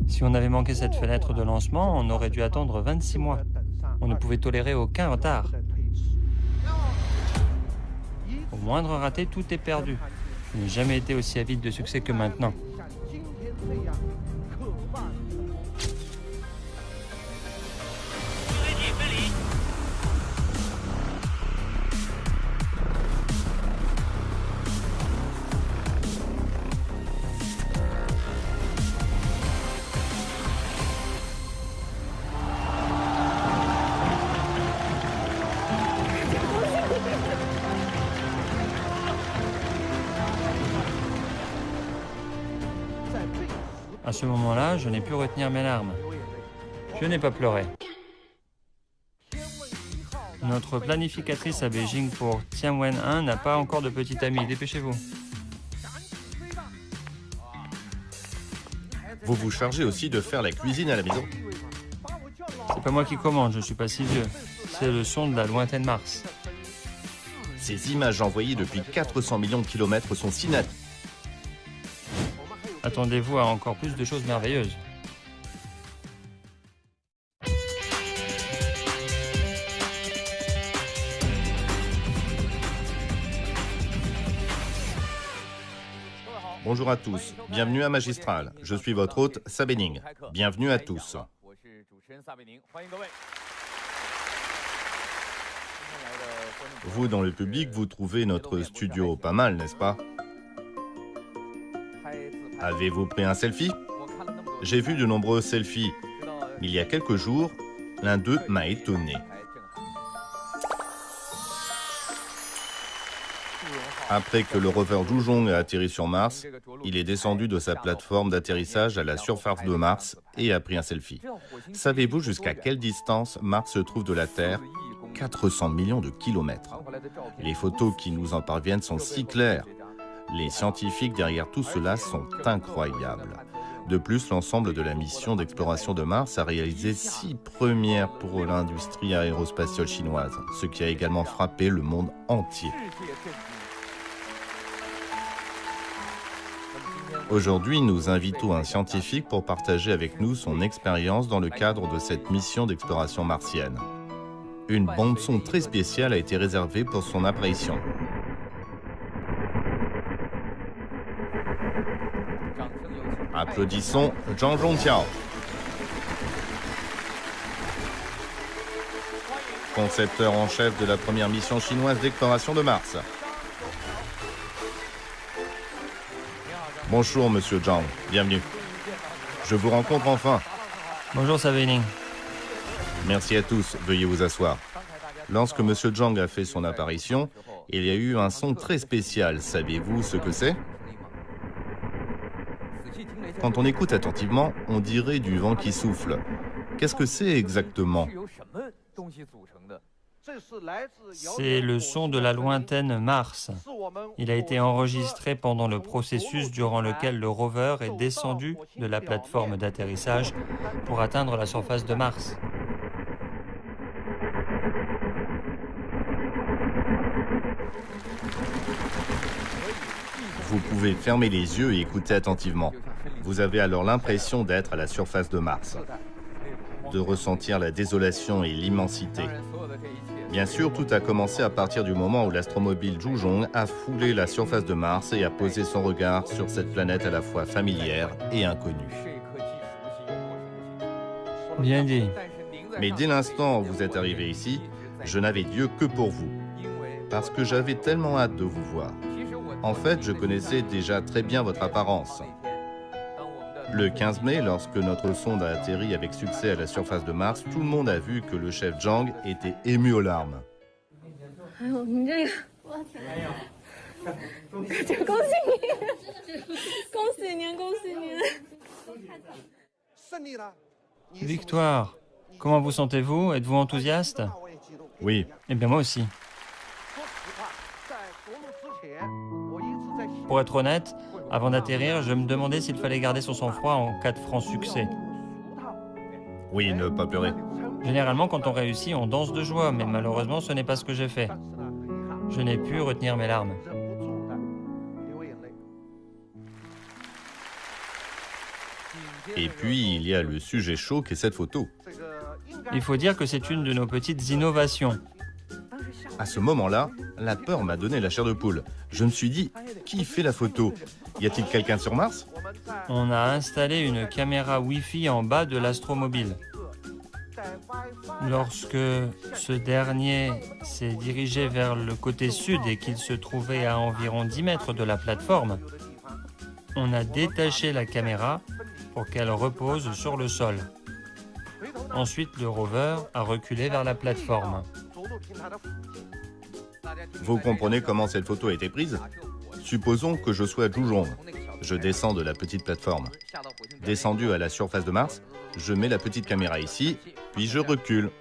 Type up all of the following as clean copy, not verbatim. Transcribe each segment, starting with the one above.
Si on avait manqué cette fenêtre de lancement, on aurait dû attendre 26 mois. On ne pouvait tolérer aucun retard. Au moindre raté, tout est perdu. Je n'ai jamais été aussi avide de succès que maintenant. À ce moment-là, je n'ai pu retenir mes larmes. Je n'ai pas pleuré. Notre planificatrice à Beijing pour Tianwen-1 n'a pas encore de petit ami. Dépêchez-vous. Vous vous chargez aussi de faire la cuisine à la maison? C'est pas moi qui commande, je suis pas si vieux. C'est le son de la lointaine Mars. Ces images envoyées depuis 400 millions de kilomètres sont si nettes. Attendez-vous à encore plus de choses merveilleuses. Bonjour à tous, bienvenue à Magistral. Je suis votre hôte, Sabening. Bienvenue à tous. Vous, dans le public, vous trouvez notre studio pas mal, n'est-ce pas? Avez-vous pris un selfie? J'ai vu de nombreux selfies. Mais il y a quelques jours, l'un d'eux m'a étonné. Après que le rover Zhuzhong a atterri sur Mars, il est descendu de sa plateforme d'atterrissage à la surface de Mars et a pris un selfie. Savez-vous jusqu'à quelle distance Mars se trouve de la Terre? 400 millions de kilomètres. Les photos qui nous en parviennent sont si claires. Les scientifiques derrière tout cela sont incroyables. De plus, l'ensemble de la mission d'exploration de Mars a réalisé 6 premières pour l'industrie aérospatiale chinoise, ce qui a également frappé le monde entier. Aujourd'hui, nous invitons un scientifique pour partager avec nous son expérience dans le cadre de cette mission d'exploration martienne. Une bande-son très spéciale a été réservée pour son apparition. Applaudissons Zhang Zhongqiao. Concepteur en chef de la première mission chinoise d'exploration de Mars. Bonjour, monsieur Zhang. Bienvenue. Je vous rencontre enfin. Bonjour Sabening. Merci à tous. Veuillez vous asseoir. Lorsque monsieur Zhang a fait son apparition, il y a eu un son très spécial. Savez-vous ce que c'est? Quand on écoute attentivement, on dirait du vent qui souffle. Qu'est-ce que c'est exactement? C'est le son de la lointaine Mars. Il a été enregistré pendant le processus durant lequel le rover est descendu de la plateforme d'atterrissage pour atteindre la surface de Mars. Vous pouvez fermer les yeux et écouter attentivement. Vous avez alors l'impression d'être à la surface de Mars, de ressentir la désolation et l'immensité. Bien sûr, tout a commencé à partir du moment où l'astromobile Zhuzhong a foulé la surface de Mars et a posé son regard sur cette planète à la fois familière et inconnue. Bien dit. Mais dès l'instant où vous êtes arrivé ici, je n'avais Dieu que pour vous, parce que j'avais tellement hâte de vous voir. En fait, je connaissais déjà très bien votre apparence. Le 15 mai, lorsque notre sonde a atterri avec succès à la surface de Mars, tout le monde a vu que le chef Zhang était ému aux larmes. Victoire, comment vous sentez-vous? Êtes-vous enthousiaste? Oui, Eh bien moi aussi. Pour être honnête, avant d'atterrir, je me demandais s'il fallait garder son sang-froid en cas de franc succès. oui, ne pas pleurer. Généralement, quand on réussit, on danse de joie, mais malheureusement, ce n'est pas ce que j'ai fait. Je n'ai pu retenir mes larmes. Et puis, il y a le sujet chaud qu'est cette photo. Il faut dire que c'est une de nos petites innovations. À ce moment-là, la peur m'a donné la chair de poule. Je me suis dit, qui fait la photo? Y a-t-il quelqu'un sur Mars? On a installé une caméra Wi-Fi en bas de l'astromobile. Lorsque ce dernier s'est dirigé vers le côté sud et qu'il se trouvait à environ 10 mètres de la plateforme, on a détaché la caméra pour qu'elle repose sur le sol. Ensuite, le rover a reculé vers la plateforme. Vous comprenez comment cette photo a été prise? Supposons que je sois à Zhuzhong. Je descends de la petite plateforme. Descendu à la surface de Mars, je mets la petite caméra ici, puis je recule.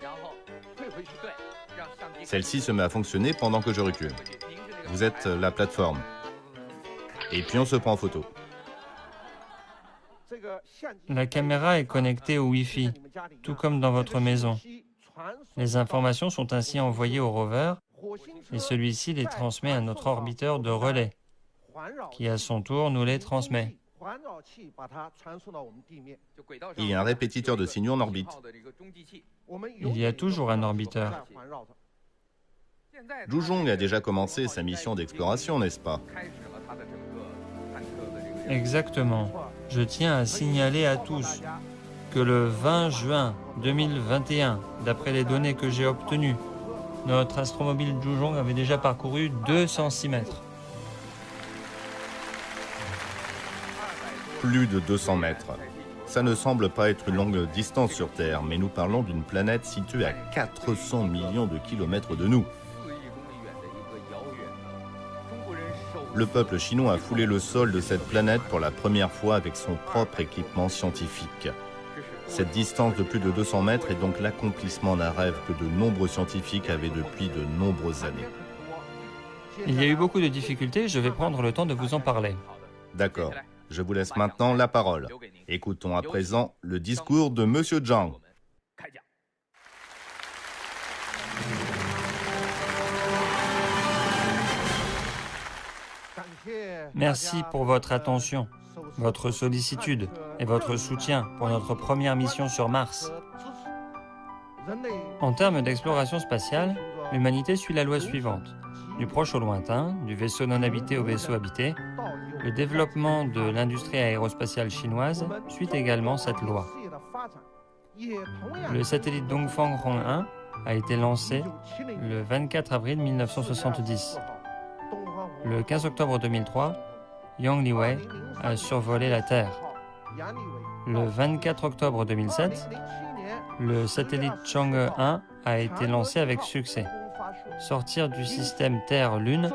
Celle-ci se met à fonctionner pendant que je recule. Vous êtes la plateforme. Et puis on se prend en photo. La caméra est connectée au Wi-Fi, tout comme dans votre maison. Les informations sont ainsi envoyées au rover et celui-ci les transmet à notre orbiteur de relais, qui à son tour nous les transmet. Il y a un répétiteur de signaux en orbite. Il y a toujours un orbiteur. Zhuzhong a déjà commencé sa mission d'exploration, n'est-ce pas? Exactement. Je tiens à signaler à tous que le 20 juin 2021, d'après les données que j'ai obtenues, notre astromobile Zhuzhong avait déjà parcouru 206 mètres. Plus de 200 mètres. Ça ne semble pas être une longue distance sur Terre, mais nous parlons d'une planète située à 400 millions de kilomètres de nous. Le peuple chinois a foulé le sol de cette planète pour la première fois avec son propre équipement scientifique. Cette distance de plus de 200 mètres est donc l'accomplissement d'un rêve que de nombreux scientifiques avaient depuis de nombreuses années. Il y a eu beaucoup de difficultés, je vais prendre le temps de vous en parler. D'accord, je vous laisse maintenant la parole. Écoutons à présent le discours de Monsieur Zhang. Merci pour votre attention, votre sollicitude et votre soutien pour notre première mission sur Mars. En termes d'exploration spatiale, l'humanité suit la loi suivante. Du proche au lointain, du vaisseau non habité au vaisseau habité, le développement de l'industrie aérospatiale chinoise suit également cette loi. Le satellite Dongfang Hong 1 a été lancé le 24 avril 1970. Le 15 octobre 2003, Yang Liwei a survolé la Terre. Le 24 octobre 2007, le satellite Chang'e 1 a été lancé avec succès. Sortir du système Terre-Lune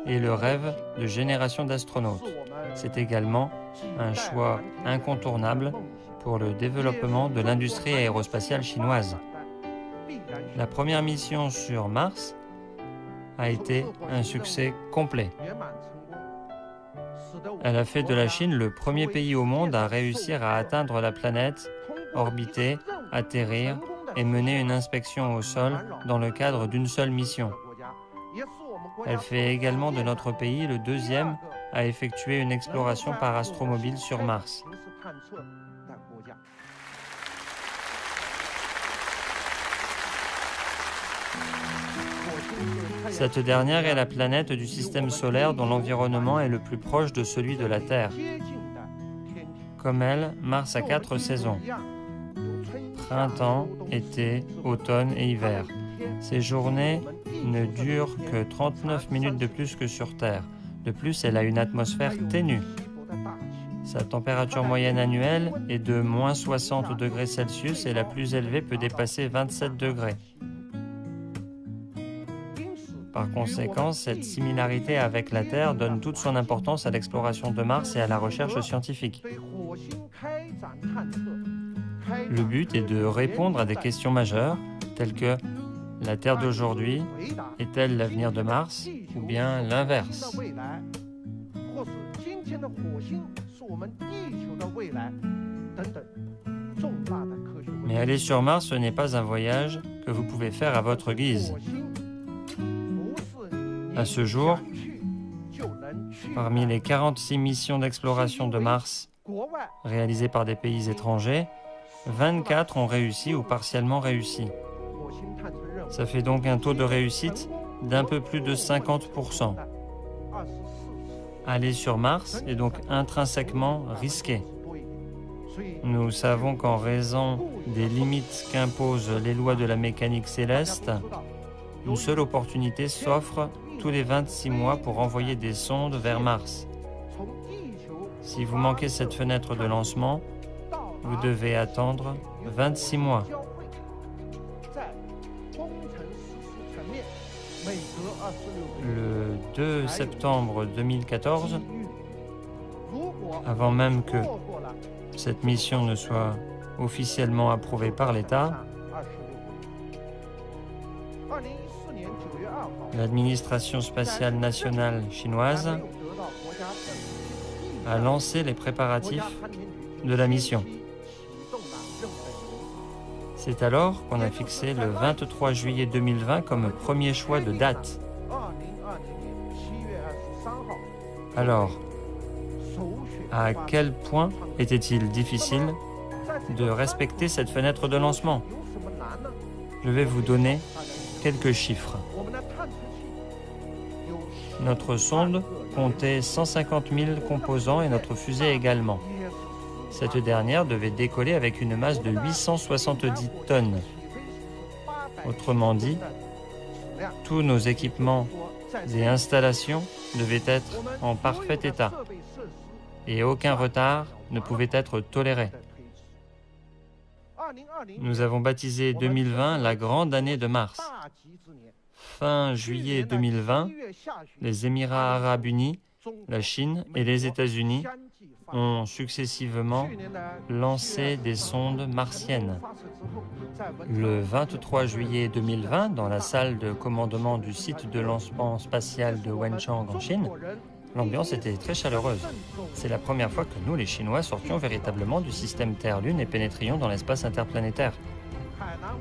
est le rêve de générations d'astronautes. C'est également un choix incontournable pour le développement de l'industrie aérospatiale chinoise. La première mission sur Mars a été un succès complet. Elle a fait de la Chine le premier pays au monde à réussir à atteindre la planète, orbiter, atterrir et mener une inspection au sol dans le cadre d'une seule mission. Elle fait également de notre pays le deuxième à effectuer une exploration par astromobile sur Mars. Cette dernière est la planète du système solaire dont l'environnement est le plus proche de celui de la Terre. Comme elle, Mars a 4 saisons: printemps, été, automne et hiver. Ces journées ne durent que 39 minutes de plus que sur Terre. De plus, elle a une atmosphère ténue. Sa température moyenne annuelle est de moins 60 degrés Celsius et la plus élevée peut dépasser 27 degrés. Par conséquent, cette similarité avec la Terre donne toute son importance à l'exploration de Mars et à la recherche scientifique. Le but est de répondre à des questions majeures, telles que la Terre d'aujourd'hui est-elle l'avenir de Mars ou bien l'inverse? Mais aller sur Mars, ce n'est pas un voyage que vous pouvez faire à votre guise. À ce jour, parmi les 46 missions d'exploration de Mars réalisés par des pays étrangers, 24 ont réussi ou partiellement réussi. Ça fait donc un taux de réussite d'un peu plus de 50%. Aller sur Mars est donc intrinsèquement risqué. Nous savons qu'en raison des limites qu'imposent les lois de la mécanique céleste, une seule opportunité s'offre tous les 26 mois pour envoyer des sondes vers Mars. Si vous manquez cette fenêtre de lancement, vous devez attendre 26 mois. Le 2 septembre 2014, avant même que cette mission ne soit officiellement approuvée par l'État, l'administration spatiale nationale chinoise a lancé les préparatifs de la mission. C'est alors qu'on a fixé le 23 juillet 2020 comme premier choix de date. Alors, à quel point était-il difficile de respecter cette fenêtre de lancement? Je vais vous donner quelques chiffres. Notre sonde comptait 150 000 composants et notre fusée également. Cette dernière devait décoller avec une masse de 870 tonnes. Autrement dit, tous nos équipements et installations devaient être en parfait état et aucun retard ne pouvait être toléré. Nous avons baptisé 2020 la grande année de Mars. Fin juillet 2020, les Émirats arabes unis, la Chine et les États-Unis ont successivement lancé des sondes martiennes. Le 23 juillet 2020, dans la salle de commandement du site de lancement spatial de Wenchang en Chine, l'ambiance était très chaleureuse. C'est la première fois que nous, les Chinois, sortions véritablement du système Terre-Lune et pénétrions dans l'espace interplanétaire.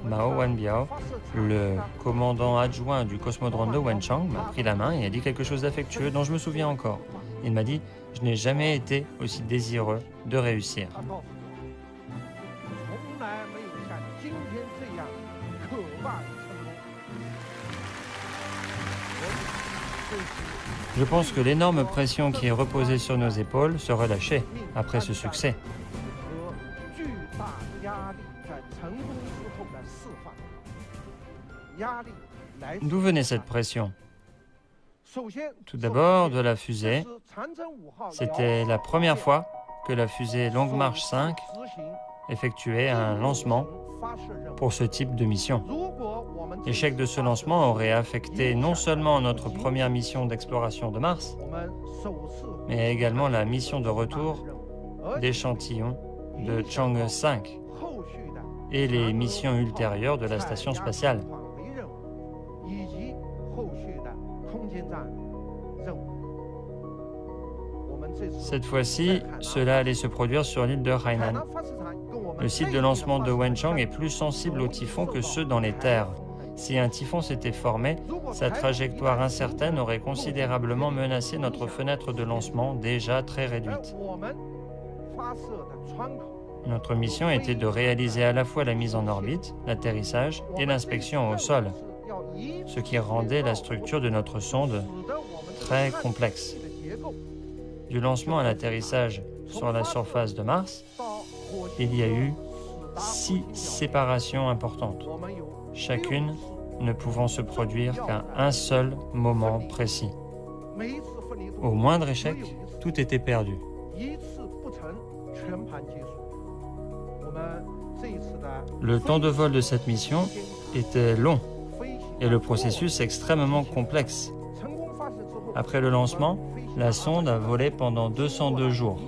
Mao Wanbiao, le commandant adjoint du cosmodrome de Wenchang, m'a pris la main et a dit quelque chose d'affectueux dont je me souviens encore. Il m'a dit « Je n'ai jamais été aussi désireux de réussir ». Je pense que l'énorme pression qui est reposée sur nos épaules se relâchait après ce succès. D'où venait cette pression? Tout d'abord de la fusée. C'était la première fois que la fusée Longue Marche 5 effectuait un lancement pour ce type de mission. L'échec de ce lancement aurait affecté non seulement notre première mission d'exploration de Mars, mais également la mission de retour d'échantillons de Chang'e 5 et les missions ultérieures de la station spatiale. Cette fois-ci, cela allait se produire sur l'île de Hainan. Le site de lancement de Wenchang est plus sensible aux typhons que ceux dans les terres. Si un typhon s'était formé, sa trajectoire incertaine aurait considérablement menacé notre fenêtre de lancement déjà très réduite. Notre mission était de réaliser à la fois la mise en orbite, l'atterrissage et l'inspection au sol, ce qui rendait la structure de notre sonde très complexe. Du lancement à l'atterrissage sur la surface de Mars, il y a eu 6 séparations importantes, chacune ne pouvant se produire qu'à un seul moment précis. Au moindre échec, tout était perdu. Le temps de vol de cette mission était long et le processus extrêmement complexe. Après le lancement, la sonde a volé pendant 202 jours.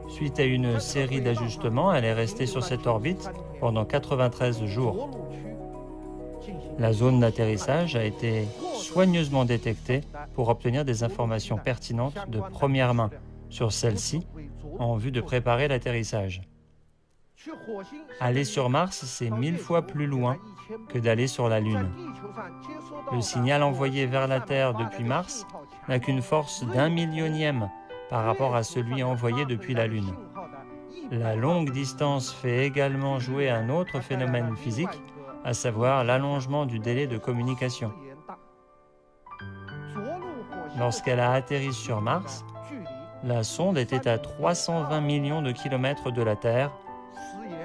Suite à une série d'ajustements, elle est restée sur cette orbite pendant 93 jours. La zone d'atterrissage a été soigneusement détectée pour obtenir des informations pertinentes de première main sur celle-ci en vue de préparer l'atterrissage. Aller sur Mars, c'est 1000 fois plus loin que d'aller sur la Lune. Le signal envoyé vers la Terre depuis Mars n'a qu'une force d'1 millionième par rapport à celui envoyé depuis la Lune. La longue distance fait également jouer un autre phénomène physique, à savoir l'allongement du délai de communication. Lorsqu'elle a atterri sur Mars, la sonde était à 320 millions de kilomètres de la Terre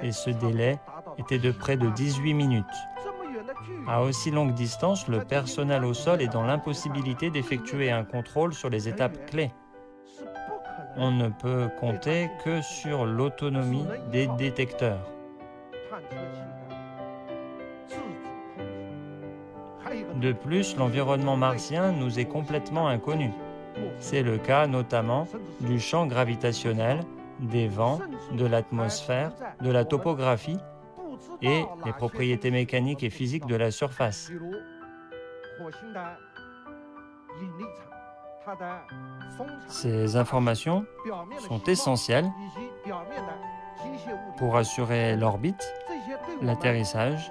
et ce délai était de près de 18 minutes. À aussi longue distance, le personnel au sol est dans l'impossibilité d'effectuer un contrôle sur les étapes clés. On ne peut compter que sur l'autonomie des détecteurs. De plus, l'environnement martien nous est complètement inconnu. C'est le cas notamment du champ gravitationnel, des vents, de l'atmosphère, de la topographie et les propriétés mécaniques et physiques de la surface. Ces informations sont essentielles pour assurer l'orbite, l'atterrissage,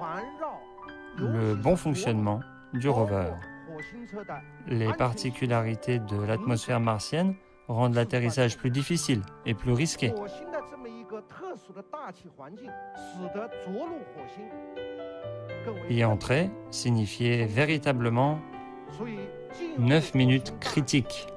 le bon fonctionnement du rover. Les particularités de l'atmosphère martienne rendent l'atterrissage plus difficile et plus risqué. Y entrer signifiait véritablement 9 minutes critiques.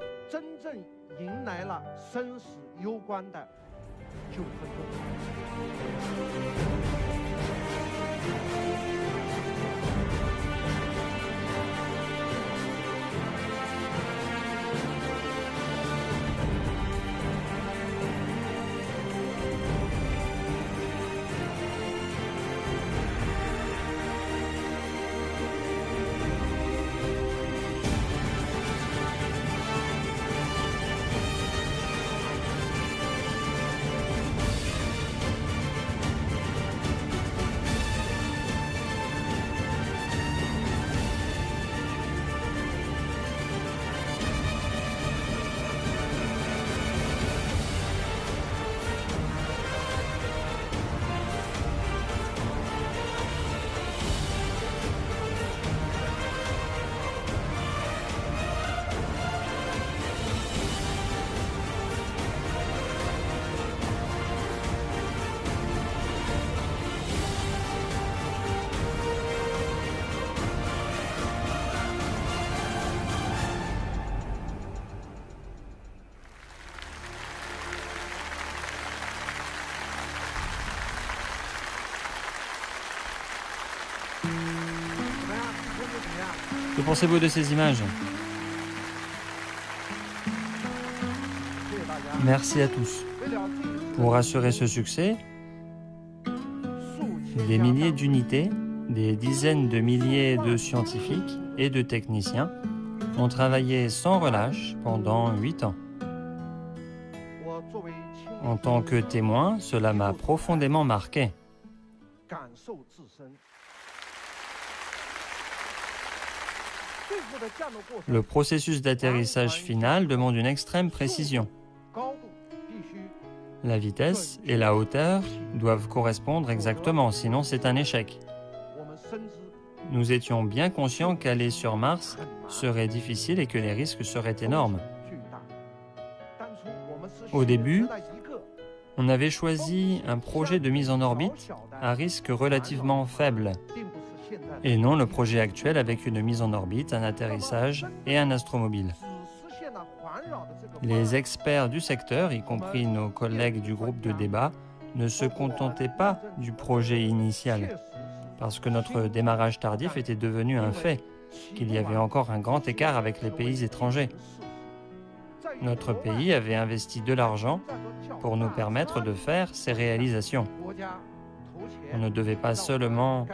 Que pensez-vous de ces images? Merci à tous. Pour assurer ce succès, des milliers d'unités, des dizaines de milliers de scientifiques et de techniciens ont travaillé sans relâche pendant 8 ans. En tant que témoin, cela m'a profondément marqué. Le processus d'atterrissage final demande une extrême précision. La vitesse et la hauteur doivent correspondre exactement, sinon c'est un échec. Nous étions bien conscients qu'aller sur Mars serait difficile et que les risques seraient énormes. Au début, on avait choisi un projet de mise en orbite à risque relativement faible, et non le projet actuel avec une mise en orbite, un atterrissage et un astromobile. Les experts du secteur, y compris nos collègues du groupe de débat, ne se contentaient pas du projet initial, parce que notre démarrage tardif était devenu un fait, qu'il y avait encore un grand écart avec les pays étrangers. Notre pays avait investi de l'argent pour nous permettre de faire ces réalisations. On ne devait pas seulement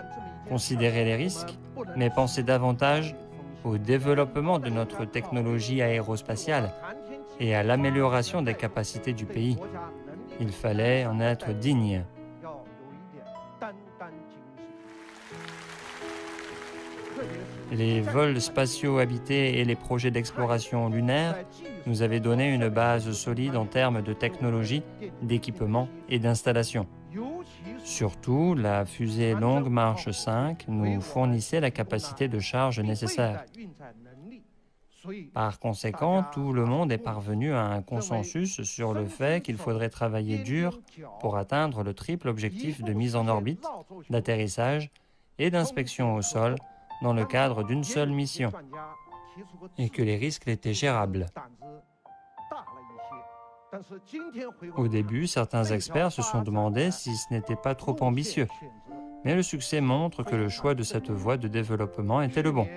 considérer les risques, mais penser davantage au développement de notre technologie aérospatiale et à l'amélioration des capacités du pays. Il fallait en être digne. Les vols spatiaux habités et les projets d'exploration lunaire nous avaient donné une base solide en termes de technologie, d'équipement et d'installation. Surtout, la fusée Longue Marche 5 nous fournissait la capacité de charge nécessaire. Par conséquent, tout le monde est parvenu à un consensus sur le fait qu'il faudrait travailler dur pour atteindre le triple objectif de mise en orbite, d'atterrissage et d'inspection au sol dans le cadre d'une seule mission, et que les risques étaient gérables. Au début, certains experts se sont demandé si ce n'était pas trop ambitieux, mais le succès montre que le choix de cette voie de développement était le bon.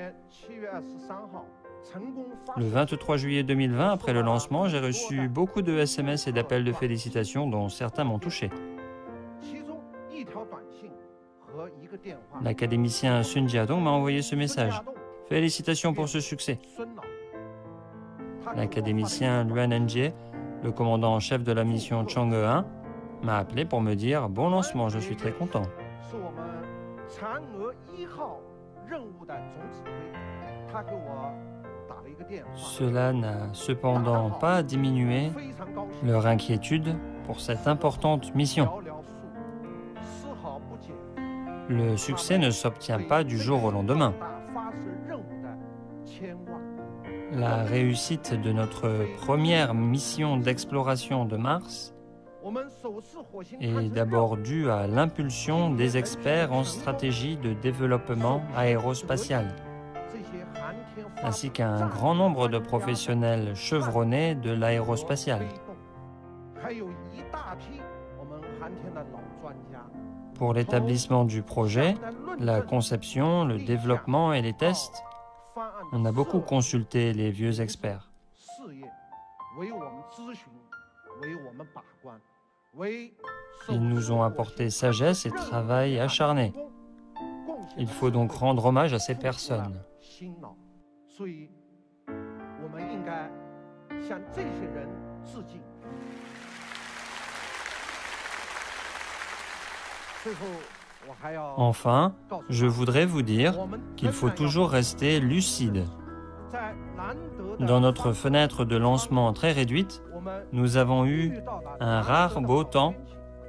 Le 23 juillet 2020, après le lancement, j'ai reçu beaucoup de SMS et d'appels de félicitations dont certains m'ont touché. L'académicien Sun Jiadong m'a envoyé ce message. « Félicitations pour ce succès ». L'académicien Luan Enjie, le commandant en chef de la mission Chang'e 1, m'a appelé pour me dire « Bon lancement, je suis très content ». Cela n'a cependant pas diminué leur inquiétude pour cette importante mission. Le succès ne s'obtient pas du jour au lendemain. La réussite de notre première mission d'exploration de Mars est d'abord due à l'impulsion des experts en stratégie de développement aérospatial, ainsi qu'à un grand nombre de professionnels chevronnés de l'aérospatial. Pour l'établissement du projet, la conception, le développement et les tests, on a beaucoup consulté les vieux experts. Ils nous ont apporté sagesse et travail acharné. Il faut donc rendre hommage à ces personnes. Enfin, je voudrais vous dire qu'il faut toujours rester lucide. Dans notre fenêtre de lancement très réduite, nous avons eu un rare beau temps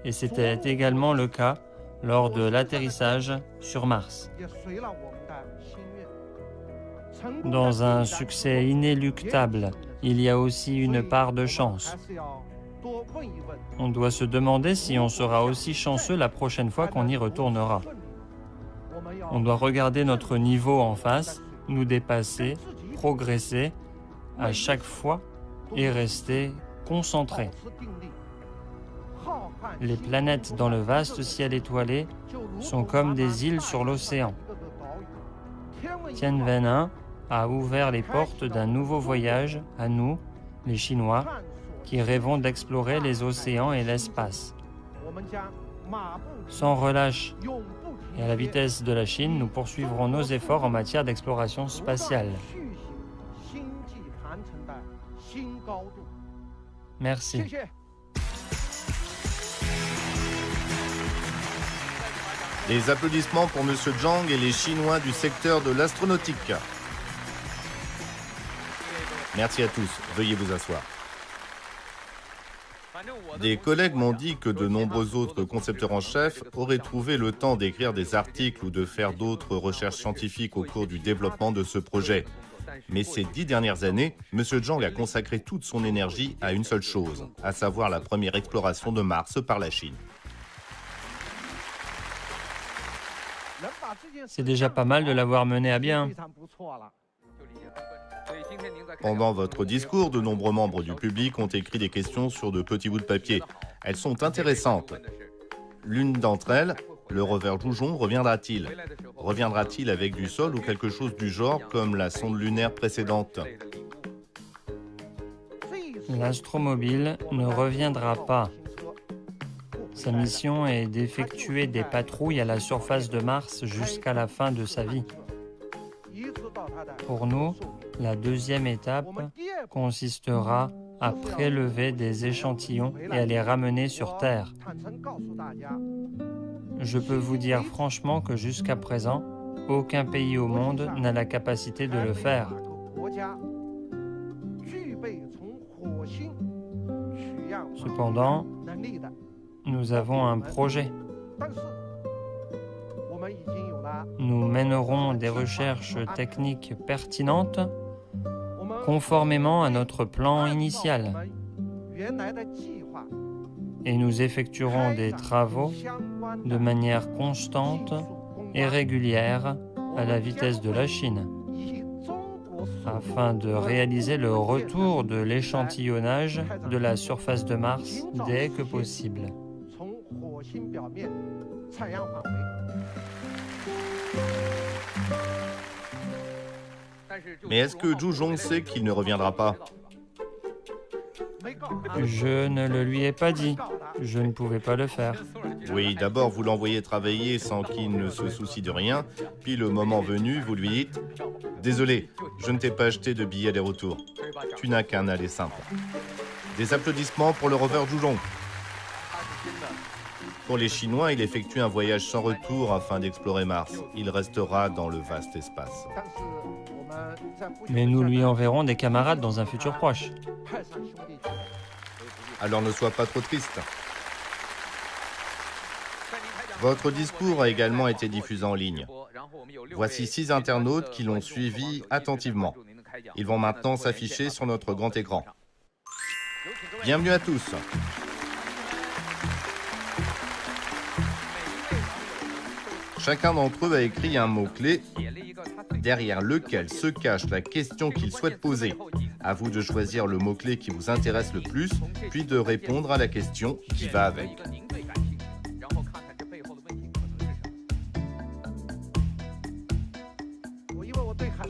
et c'était également le cas lors de l'atterrissage sur Mars. Dans un succès inéluctable, il y a aussi une part de chance. On doit se demander si on sera aussi chanceux la prochaine fois qu'on y retournera. On doit regarder notre niveau en face, nous dépasser, progresser à chaque fois et rester concentré. Les planètes dans le vaste ciel étoilé sont comme des îles sur l'océan. Tianwen 1 a ouvert les portes d'un nouveau voyage à nous, les Chinois, qui rêvons d'explorer les océans et l'espace. Sans relâche et à la vitesse de la Chine, nous poursuivrons nos efforts en matière d'exploration spatiale. Merci. Les applaudissements pour M. Zhang et les Chinois du secteur de l'astronautique. Merci à tous. Veuillez vous asseoir. Des collègues m'ont dit que de nombreux autres concepteurs en chef auraient trouvé le temps d'écrire des articles ou de faire d'autres recherches scientifiques au cours du développement de ce projet. Mais ces 10 dernières années, M. Zhang a consacré toute son énergie à une seule chose, à savoir la première exploration de Mars par la Chine. C'est déjà pas mal de l'avoir mené à bien. Pendant votre discours, de nombreux membres du public ont écrit des questions sur de petits bouts de papier. Elles sont intéressantes. L'une d'entre elles, le rover Zhuzhong reviendra-t-il? Reviendra-t-il avec du sol ou quelque chose du genre comme la sonde lunaire précédente? L'astromobile ne reviendra pas. Sa mission est d'effectuer des patrouilles à la surface de Mars jusqu'à la fin de sa vie. Pour nous, la deuxième étape consistera à prélever des échantillons et à les ramener sur Terre. Je peux vous dire franchement que jusqu'à présent, aucun pays au monde n'a la capacité de le faire. Cependant, nous avons un projet. Nous mènerons des recherches techniques pertinentes conformément à notre plan initial. Et nous effectuerons des travaux de manière constante et régulière à la vitesse de la Chine, afin de réaliser le retour de l'échantillonnage de la surface de Mars dès que possible. Mais est-ce que Zhu Zhong sait qu'il ne reviendra pas? Je ne le lui ai pas dit. Je ne pouvais pas le faire. Oui, d'abord vous l'envoyez travailler sans qu'il ne se soucie de rien, puis le moment venu, vous lui dites « Désolé, je ne t'ai pas acheté de billet aller-retour. Tu n'as qu'un aller simple. » Des applaudissements pour le rover Zhu Zhong. Pour les Chinois, il effectue un voyage sans retour afin d'explorer Mars. Il restera dans le vaste espace. Mais nous lui enverrons des camarades dans un futur proche. Alors ne sois pas trop triste. Votre discours a également été diffusé en ligne. Voici 6 internautes qui l'ont suivi attentivement. Ils vont maintenant s'afficher sur notre grand écran. Bienvenue à tous. Chacun d'entre eux a écrit un mot-clé derrière lequel se cache la question qu'il souhaite poser. À vous de choisir le mot-clé qui vous intéresse le plus, puis de répondre à la question qui va avec.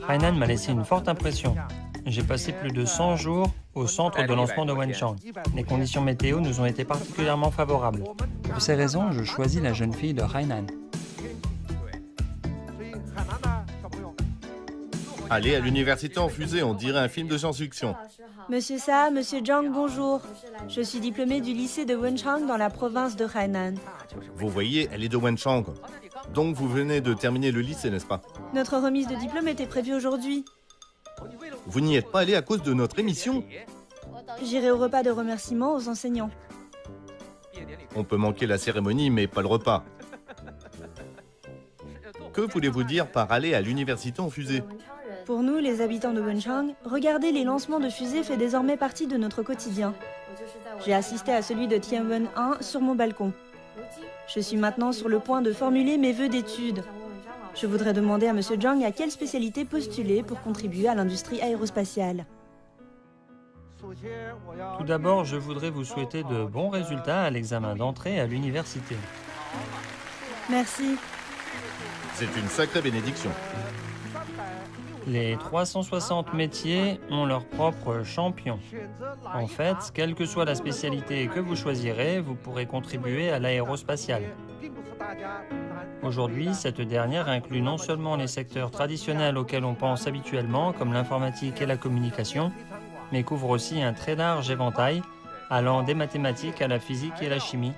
Hainan m'a laissé une forte impression. J'ai passé plus de 100 jours au centre de lancement de Wenchang. Les conditions météo nous ont été particulièrement favorables. Pour ces raisons, je choisis la jeune fille de Hainan. Allez à l'université en fusée, on dirait un film de science-fiction. Monsieur Sa, Monsieur Zhang, bonjour. Je suis diplômée du lycée de Wenchang dans la province de Hainan. Vous voyez, elle est de Wenchang. Donc vous venez de terminer le lycée, n'est-ce pas? Notre remise de diplôme était prévue aujourd'hui. Vous n'y êtes pas allé à cause de notre émission? J'irai au repas de remerciement aux enseignants. On peut manquer la cérémonie, mais pas le repas. Que voulez-vous dire par aller à l'université en fusée? Pour nous, les habitants de Wenchang, regarder les lancements de fusées fait désormais partie de notre quotidien. J'ai assisté à celui de Tianwen 1 sur mon balcon. Je suis maintenant sur le point de formuler mes vœux d'études. Je voudrais demander à Monsieur Zhang à quelle spécialité postuler pour contribuer à l'industrie aérospatiale. Tout d'abord, je voudrais vous souhaiter de bons résultats à l'examen d'entrée à l'université. Merci. C'est une sacrée bénédiction. Les 360 métiers ont leur propre champion. En fait, quelle que soit la spécialité que vous choisirez, vous pourrez contribuer à l'aérospatiale. Aujourd'hui, cette dernière inclut non seulement les secteurs traditionnels auxquels on pense habituellement, comme l'informatique et la communication, mais couvre aussi un très large éventail, allant des mathématiques à la physique et la chimie,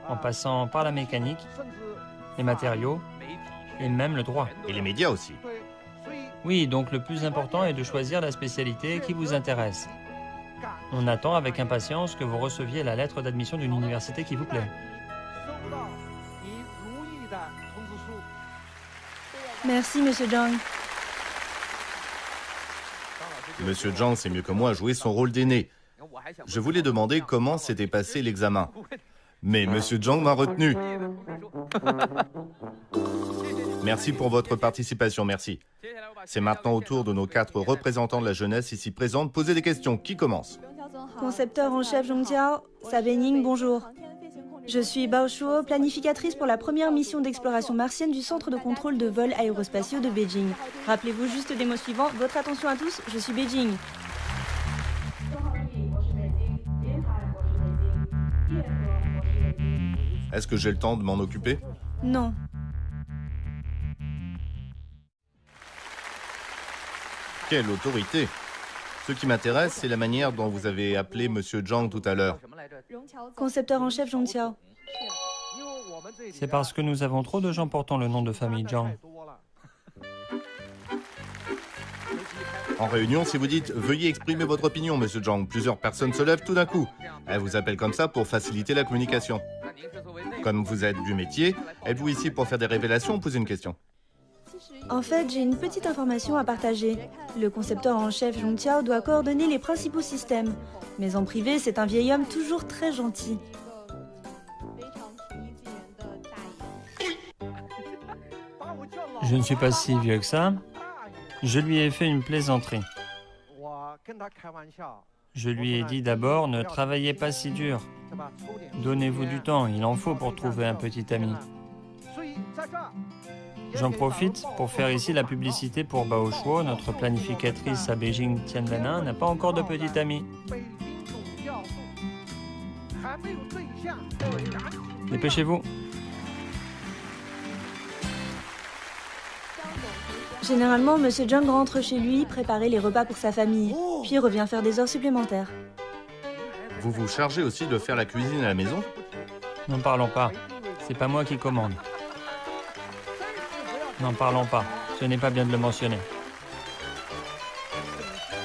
en passant par la mécanique, les matériaux et même le droit. Et les médias aussi. Oui, donc le plus important est de choisir la spécialité qui vous intéresse. On attend avec impatience que vous receviez la lettre d'admission d'une université qui vous plaît. Merci, Monsieur Zhang. Monsieur Zhang sait mieux que moi jouer son rôle d'aîné. Je voulais demander comment s'était passé l'examen. Mais Monsieur Zhang m'a retenu. Merci pour votre participation, merci. C'est maintenant au tour de nos 4 représentants de la jeunesse ici présents de poser des questions. Qui commence? Concepteur en chef Zhongqiao, Sa Bening, bonjour. Je suis Bao Shuo, planificatrice pour la première mission d'exploration martienne du centre de contrôle de vols aérospatiaux de Beijing. Rappelez-vous juste des mots suivants. Votre attention à tous, je suis Beijing. Est-ce que j'ai le temps de m'en occuper? Non. Quelle autorité! Ce qui m'intéresse, c'est la manière dont vous avez appelé Monsieur Zhang tout à l'heure. Concepteur en chef Zhongqiao. C'est parce que nous avons trop de gens portant le nom de famille Zhang. En réunion, si vous dites « Veuillez exprimer votre opinion, Monsieur Zhang », plusieurs personnes se lèvent tout d'un coup. Elles vous appellent comme ça pour faciliter la communication. Comme vous êtes du métier, êtes-vous ici pour faire des révélations ou poser une question? En fait, j'ai une petite information à partager. Le concepteur en chef Zhong Qiao doit coordonner les principaux systèmes. Mais en privé, c'est un vieil homme toujours très gentil. Je ne suis pas si vieux que ça. Je lui ai fait une plaisanterie. Je lui ai dit d'abord, ne travaillez pas si dur. Donnez-vous du temps, il en faut pour trouver un petit ami. J'en profite pour faire ici la publicité pour Bao Shuo, notre planificatrice à Beijing Tianwen 1 n'a pas encore de petit ami. Dépêchez-vous. Généralement, Monsieur Zhang rentre chez lui, préparer les repas pour sa famille, puis revient faire des heures supplémentaires. Vous vous chargez aussi de faire la cuisine à la maison? N'en parlons pas. C'est pas moi qui commande. N'en parlons pas. Ce n'est pas bien de le mentionner.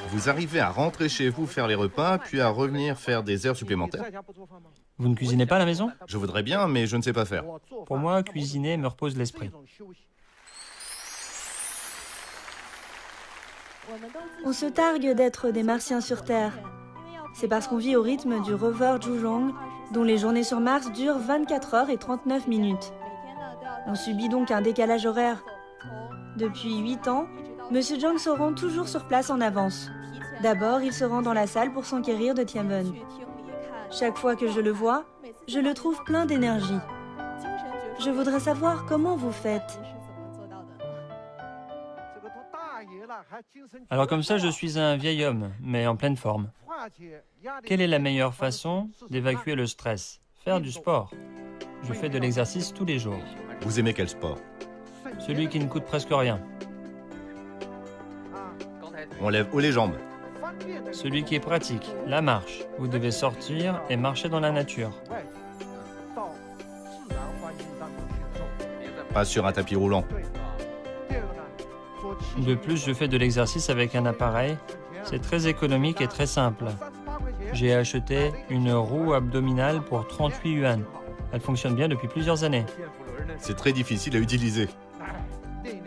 Vous arrivez à rentrer chez vous faire les repas, puis à revenir faire des heures supplémentaires? Vous ne cuisinez pas à la maison? Je voudrais bien, mais je ne sais pas faire. Pour moi, cuisiner me repose l'esprit. On se targue d'être des Martiens sur Terre. C'est parce qu'on vit au rythme du rover Zhuzhong, dont les journées sur Mars durent 24 heures et 39 minutes. On subit donc un décalage horaire. Depuis 8 ans, Monsieur Zhang se rend toujours sur place en avance. D'abord, il se rend dans la salle pour s'enquérir de Tianwen. Chaque fois que je le vois, je le trouve plein d'énergie. Je voudrais savoir comment vous faites. Alors comme ça, je suis un vieil homme, mais en pleine forme. Quelle est la meilleure façon d'évacuer le stress? Faire du sport. Je fais de l'exercice tous les jours. Vous aimez quel sport? Celui qui ne coûte presque rien. On lève haut les jambes. Celui qui est pratique, la marche. Vous devez sortir et marcher dans la nature. Pas sur un tapis roulant. De plus, je fais de l'exercice avec un appareil. C'est très économique et très simple. J'ai acheté une roue abdominale pour 38 yuan. Elle fonctionne bien depuis plusieurs années. C'est très difficile à utiliser.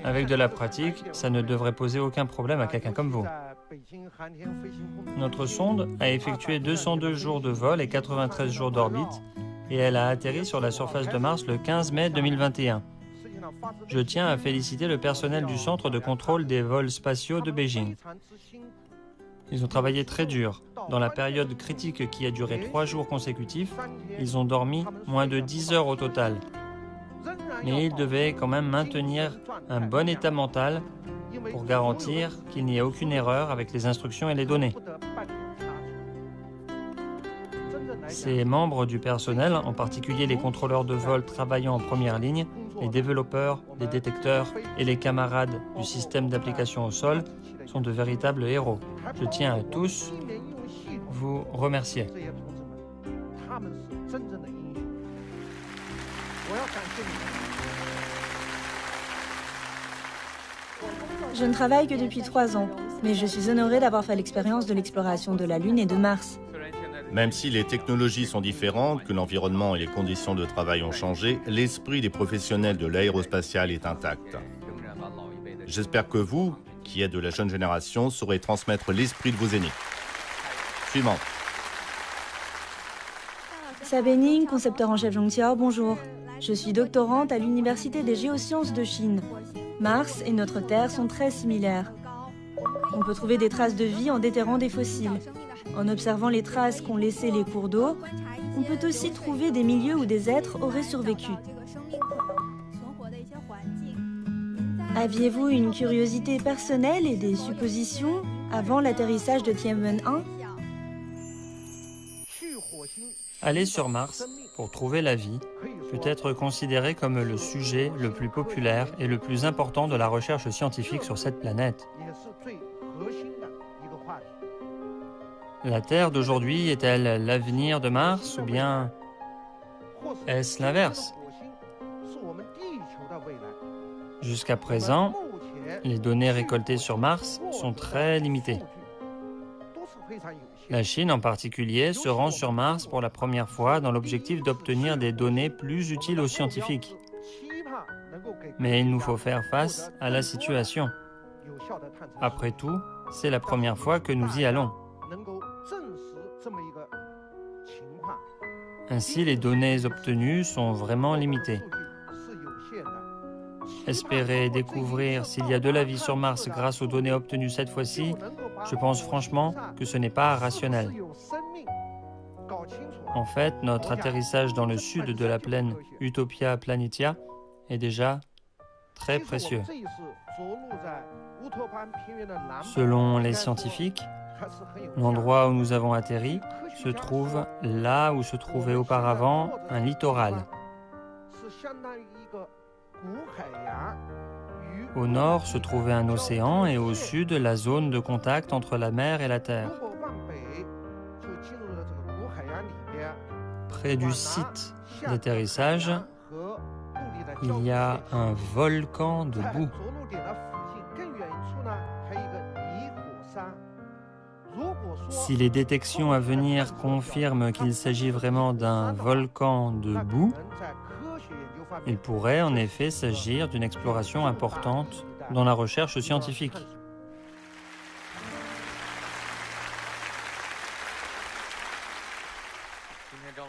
Avec de la pratique, ça ne devrait poser aucun problème à quelqu'un comme vous. Notre sonde a effectué 202 jours de vol et 93 jours d'orbite et elle a atterri sur la surface de Mars le 15 mai 2021. Je tiens à féliciter le personnel du Centre de contrôle des vols spatiaux de Beijing. Ils ont travaillé très dur. Dans la période critique qui a duré 3 jours consécutifs, ils ont dormi moins de 10 heures au total. Mais ils devaient quand même maintenir un bon état mental pour garantir qu'il n'y ait aucune erreur avec les instructions et les données. Ces membres du personnel, en particulier les contrôleurs de vol travaillant en première ligne, les développeurs, les détecteurs et les camarades du système d'application au sol, sont de véritables héros. Je tiens à tous vous remercier. Je ne travaille que depuis 3 ans, mais je suis honorée d'avoir fait l'expérience de l'exploration de la Lune et de Mars. Même si les technologies sont différentes, que l'environnement et les conditions de travail ont changé, l'esprit des professionnels de l'aérospatiale est intact. J'espère que vous, qui êtes de la jeune génération, saurez transmettre l'esprit de vos aînés. Suivant. Sabé Ning, concepteur en chef Zhong Qiao, bonjour. Je suis doctorante à l'Université des géosciences de Chine. Mars et notre Terre sont très similaires. On peut trouver des traces de vie en déterrant des fossiles. En observant les traces qu'ont laissées les cours d'eau, on peut aussi trouver des milieux où des êtres auraient survécu. Aviez-vous une curiosité personnelle et des suppositions avant l'atterrissage de Tianwen 1? Aller sur Mars pour trouver la vie peut être considéré comme le sujet le plus populaire et le plus important de la recherche scientifique sur cette planète. La Terre d'aujourd'hui est-elle l'avenir de Mars ou bien est-ce l'inverse? Jusqu'à présent, les données récoltées sur Mars sont très limitées. La Chine en particulier se rend sur Mars pour la première fois dans l'objectif d'obtenir des données plus utiles aux scientifiques. Mais il nous faut faire face à la situation. Après tout, c'est la première fois que nous y allons. Ainsi, les données obtenues sont vraiment limitées. Espérer découvrir s'il y a de la vie sur Mars grâce aux données obtenues cette fois-ci, je pense franchement que ce n'est pas rationnel. En fait, notre atterrissage dans le sud de la plaine Utopia Planitia est déjà très précieux. Selon les scientifiques, l'endroit où nous avons atterri se trouve là où se trouvait auparavant un littoral. Au nord se trouvait un océan et au sud la zone de contact entre la mer et la terre. Près du site d'atterrissage, il y a un volcan de boue. Si les détections à venir confirment qu'il s'agit vraiment d'un volcan de boue, il pourrait en effet s'agir d'une exploration importante dans la recherche scientifique.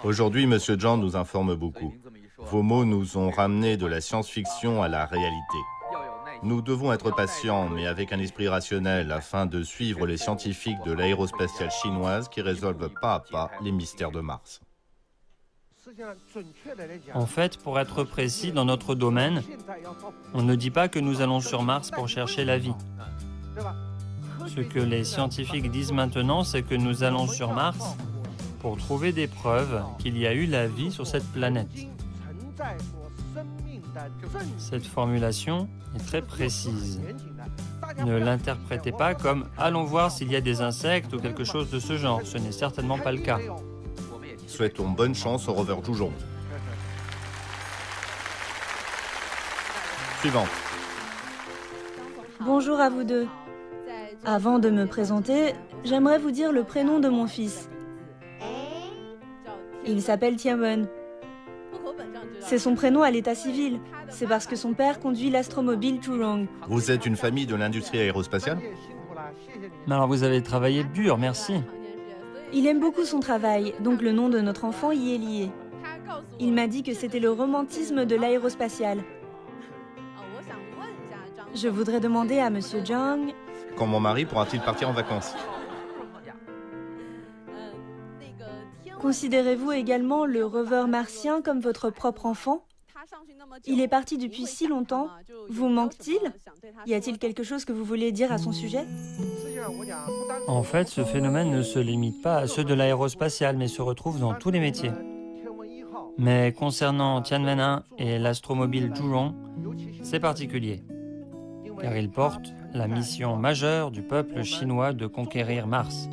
Aujourd'hui, M. Zhang nous informe beaucoup. Vos mots nous ont ramené de la science-fiction à la réalité. Nous devons être patients, mais avec un esprit rationnel, afin de suivre les scientifiques de l'aérospatiale chinoise qui résolvent pas à pas les mystères de Mars. En fait, pour être précis dans notre domaine, on ne dit pas que nous allons sur Mars pour chercher la vie. Ce que les scientifiques disent maintenant, c'est que nous allons sur Mars pour trouver des preuves qu'il y a eu la vie sur cette planète. Cette formulation est très précise. Ne l'interprétez pas comme « allons voir s'il y a des insectes » ou quelque chose de ce genre. Ce n'est certainement pas le cas. Souhaitons bonne chance au rover Zhuzhong. Suivante. Bonjour à vous deux. Avant de me présenter, j'aimerais vous dire le prénom de mon fils. Il s'appelle Tianwen. C'est son prénom à l'état civil. C'est parce que son père conduit l'astromobile Zhuzhong. Vous êtes une famille de l'industrie aérospatiale? Alors vous avez travaillé dur, merci. Il aime beaucoup son travail, donc le nom de notre enfant y est lié. Il m'a dit que c'était le romantisme de l'aérospatiale. Je voudrais demander à Monsieur Zhang... Quand mon mari pourra-t-il partir en vacances? Considérez-vous également le rover martien comme votre propre enfant? Il est parti depuis si longtemps. Vous manque-t-il? Y a-t-il quelque chose que vous voulez dire à son sujet? En fait, ce phénomène ne se limite pas à ceux de l'aérospatiale, mais se retrouve dans tous les métiers. Mais concernant Tianwen 1 et l'astromobile Zhuzhong, c'est particulier, car il porte la mission majeure du peuple chinois de conquérir Mars.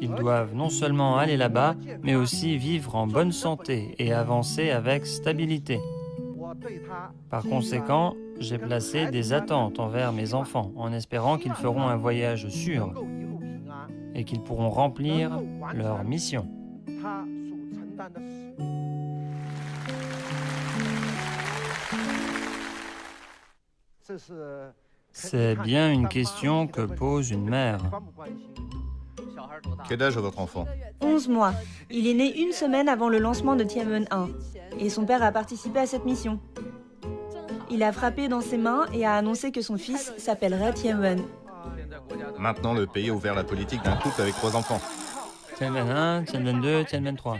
Ils doivent non seulement aller là-bas, mais aussi vivre en bonne santé et avancer avec stabilité. Par conséquent, j'ai placé des attentes envers mes enfants en espérant qu'ils feront un voyage sûr et qu'ils pourront remplir leur mission. C'est bien une question que pose une mère. Quel âge a votre enfant? 11 mois. Il est né une semaine avant le lancement de Tianwen 1. Et son père a participé à cette mission. Il a frappé dans ses mains et a annoncé que son fils s'appellerait Tianwen. Maintenant, le pays a ouvert la politique d'un couple avec 3 enfants. Tianwen 1, Tianwen 2, Tianwen 3.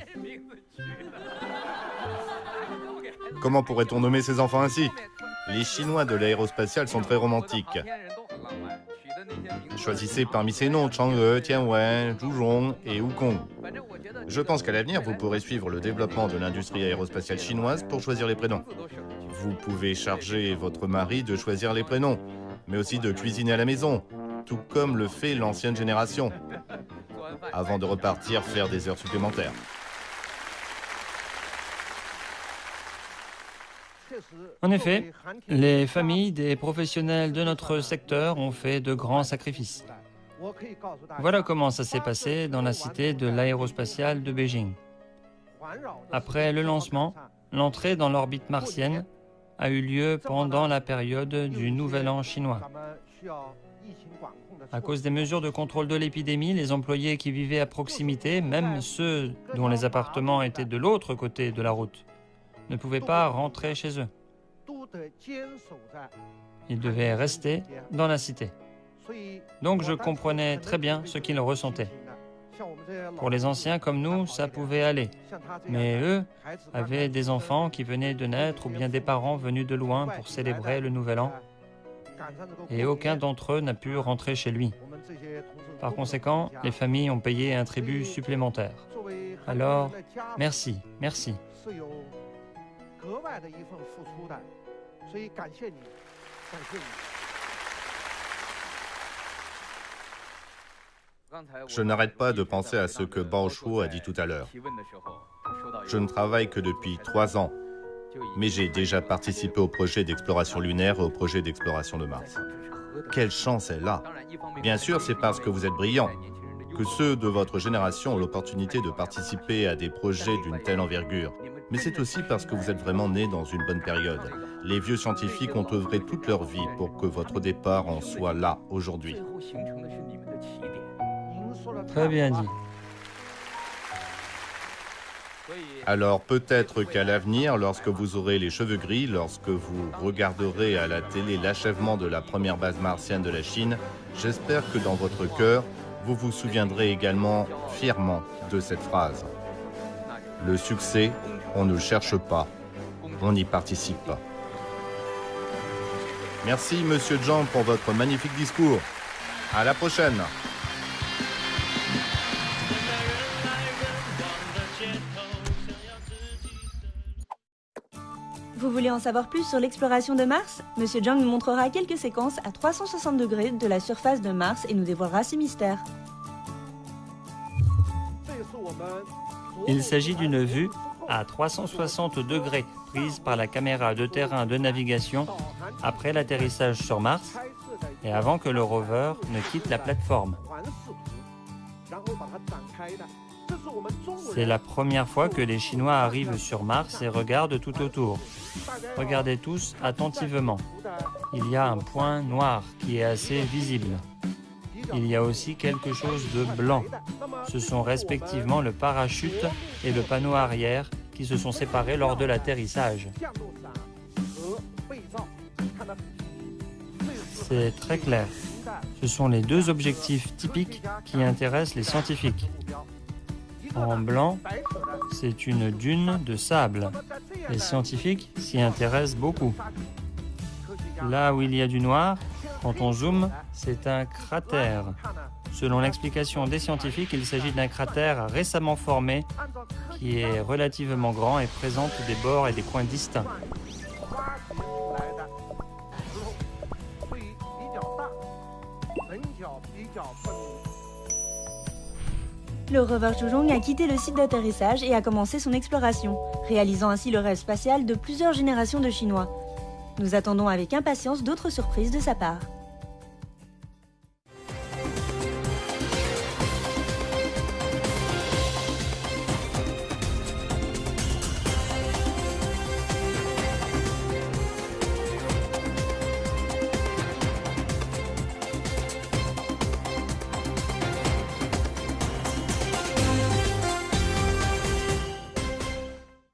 Comment pourrait-on nommer ces enfants ainsi? Les Chinois de l'aérospatiale sont très romantiques. Choisissez parmi ces noms Chang'e, Tianwen, Zhuzhong et Wukong. Je pense qu'à l'avenir, vous pourrez suivre le développement de l'industrie aérospatiale chinoise pour choisir les prénoms. Vous pouvez charger votre mari de choisir les prénoms, mais aussi de cuisiner à la maison, tout comme le fait l'ancienne génération, avant de repartir faire des heures supplémentaires. En effet, les familles des professionnels de notre secteur ont fait de grands sacrifices. Voilà comment ça s'est passé dans la cité de l'aérospatiale de Beijing. Après le lancement, l'entrée dans l'orbite martienne a eu lieu pendant la période du Nouvel An chinois. À cause des mesures de contrôle de l'épidémie, les employés qui vivaient à proximité, même ceux dont les appartements étaient de l'autre côté de la route, ne pouvaient pas rentrer chez eux. Ils devaient rester dans la cité. Donc je comprenais très bien ce qu'ils ressentaient. Pour les anciens comme nous, ça pouvait aller. Mais eux avaient des enfants qui venaient de naître ou bien des parents venus de loin pour célébrer le Nouvel An. Et aucun d'entre eux n'a pu rentrer chez lui. Par conséquent, les familles ont payé un tribut supplémentaire. Alors, merci. Je n'arrête pas de penser à ce que Bao Shuo a dit tout à l'heure. Je ne travaille que depuis 3 ans, mais j'ai déjà participé au projet d'exploration lunaire et au projet d'exploration de Mars. Quelle chance elle a! Bien sûr, c'est parce que vous êtes brillants, que ceux de votre génération ont l'opportunité de participer à des projets d'une telle envergure. Mais c'est aussi parce que vous êtes vraiment nés dans une bonne période. Les vieux scientifiques ont œuvré toute leur vie pour que votre départ en soit là, aujourd'hui. Très bien dit. Alors peut-être qu'à l'avenir, lorsque vous aurez les cheveux gris, lorsque vous regarderez à la télé l'achèvement de la première base martienne de la Chine, j'espère que dans votre cœur, vous vous souviendrez également fièrement de cette phrase. Le succès, on ne le cherche pas, on y participe. Merci Monsieur Zhang pour votre magnifique discours. À la prochaine. Vous voulez en savoir plus sur l'exploration de Mars? Monsieur Zhang nous montrera quelques séquences à 360 degrés de la surface de Mars et nous dévoilera ses mystères. Il s'agit d'une vue à 360 degrés prise par la caméra de terrain de navigation après l'atterrissage sur Mars et avant que le rover ne quitte la plateforme. C'est la première fois que les Chinois arrivent sur Mars et regardent tout autour. Regardez tous attentivement. Il y a un point noir qui est assez visible. Il y a aussi quelque chose de blanc. Ce sont respectivement le parachute et le panneau arrière qui se sont séparés lors de l'atterrissage. C'est très clair. Ce sont les deux objectifs typiques qui intéressent les scientifiques. En blanc, c'est une dune de sable. Les scientifiques s'y intéressent beaucoup. Là où il y a du noir, quand on zoome, c'est un cratère. Selon l'explication des scientifiques, il s'agit d'un cratère récemment formé qui est relativement grand et présente des bords et des coins distincts. Le rover Zhuzhong a quitté le site d'atterrissage et a commencé son exploration, réalisant ainsi le rêve spatial de plusieurs générations de Chinois. Nous attendons avec impatience d'autres surprises de sa part.